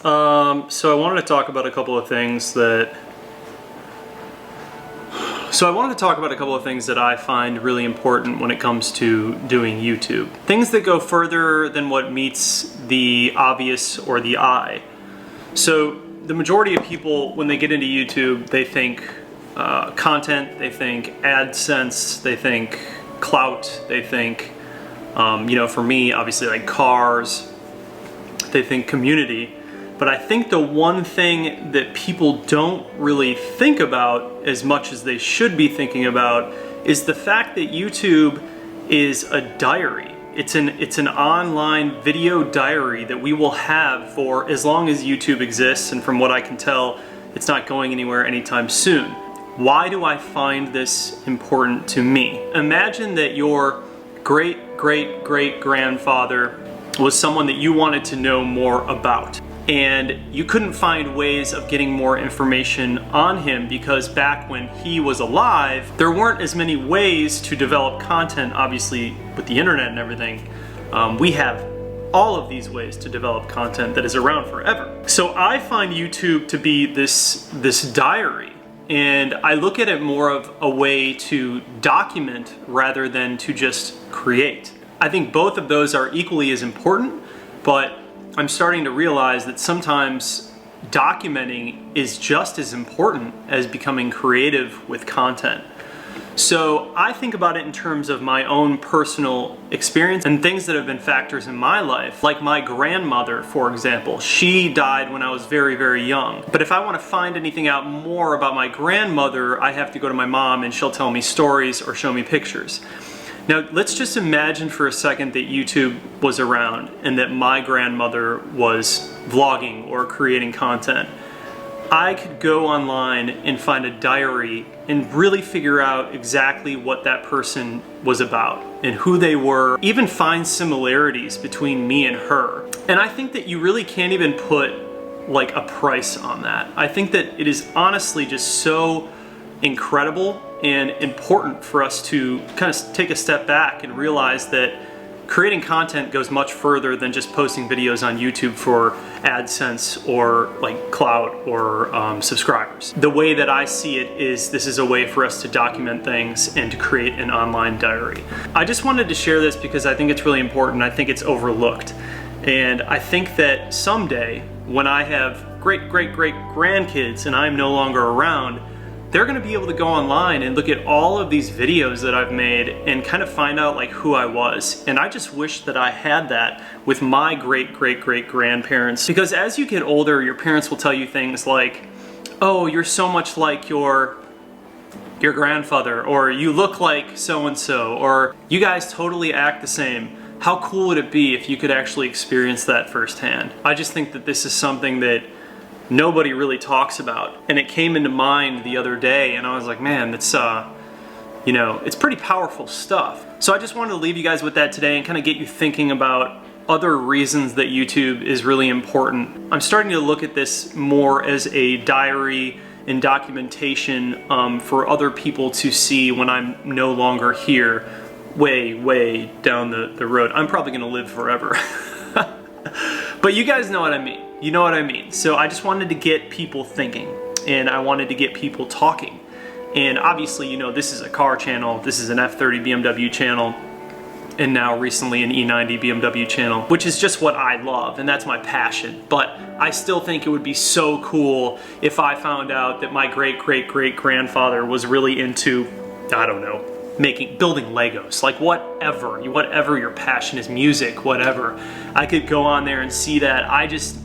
So I wanted to talk about a couple of things that I find really important when it comes to doing YouTube. Things that go further than what meets the obvious or the eye. So the majority of people, when they get into YouTube, they think content, they think AdSense, they think clout, they think, for me, obviously like cars, they think community. But I think the one thing that people don't really think about as much as they should be thinking about is the fact that YouTube is a diary. It's an online video diary that we will have for as long as YouTube exists, and from what I can tell, it's not going anywhere anytime soon. Why do I find this important to me? Imagine that your great-great-great-grandfather was someone that you wanted to know more about, and you couldn't find ways of getting more information on him because back when he was alive, there weren't as many ways to develop content. Obviously, with the internet and everything, we have all of these ways to develop content that is around forever. So I find YouTube to be this diary, and I look at it more of a way to document rather than to just create. I think both of those are equally as important, but I'm starting to realize that sometimes documenting is just as important as becoming creative with content. So I think about it in terms of my own personal experience and things that have been factors in my life. Like my grandmother, for example. She died when I was very, very young. But if I want to find anything out more about my grandmother, I have to go to my mom and she'll tell me stories or show me pictures. Now, let's just imagine for a second that YouTube was around and that my grandmother was vlogging or creating content. I could go online and find a diary and really figure out exactly what that person was about and who they were, even find similarities between me and her. And I think that you really can't even put like a price on that. I think that it is honestly just so incredible and important for us to kind of take a step back and realize that creating content goes much further than just posting videos on YouTube for AdSense or like clout or subscribers. The way that I see it is this is a way for us to document things and to create an online diary. I just wanted to share this because I think it's really important. I think it's overlooked. And I think that someday when I have great-great-great-grandkids and I'm no longer around, they're gonna be able to go online and look at all of these videos that I've made and kind of find out like who I was. And I just wish that I had that with my great-great-great-grandparents. Because as you get older, your parents will tell you things like, oh, you're so much like your grandfather, or you look like so-and-so, or you guys totally act the same. How cool would it be if you could actually experience that firsthand? I just think that this is something that nobody really talks about, and it came into mind the other day and I was like, man, it's it's pretty powerful stuff. So I just wanted to leave you guys with that today and kind of get you thinking about other reasons that YouTube is really important. I'm starting to look at this more as a diary and documentation for other people to see when I'm no longer here, way down the road. I'm probably gonna live forever. But you guys know what I mean. You know what I mean. So I just wanted to get people thinking, and I wanted to get people talking. And obviously, this is a car channel, this is an F30 BMW channel, and now recently an E90 BMW channel, which is just what I love, and that's my passion. But I still think it would be so cool if I found out that my great-great-great-grandfather was really into, I don't know, building Legos, like whatever your passion is, music, whatever. I could go on there and see that. I just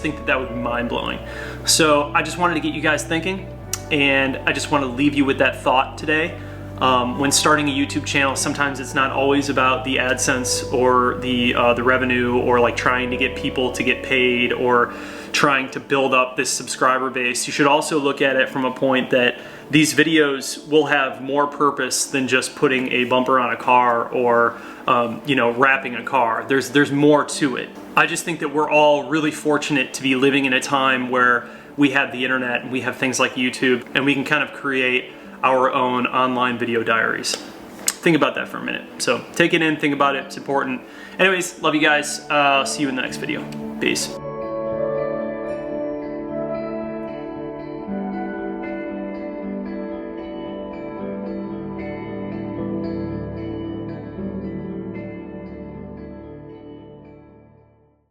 think that would be mind-blowing. So I just wanted to get you guys thinking, and I just want to leave you with that thought today. When starting a YouTube channel, sometimes it's not always about the AdSense or the revenue, or like trying to get people to get paid or trying to build up this subscriber base. You should also look at it from a point that these videos will have more purpose than just putting a bumper on a car or wrapping a car. There's more to it. I just think that we're all really fortunate to be living in a time where we have the internet and we have things like YouTube, and we can kind of create our own online video diaries. Think about that for a minute. So take it in, think about it, it's important. Anyways, love you guys. See you in the next video. Peace.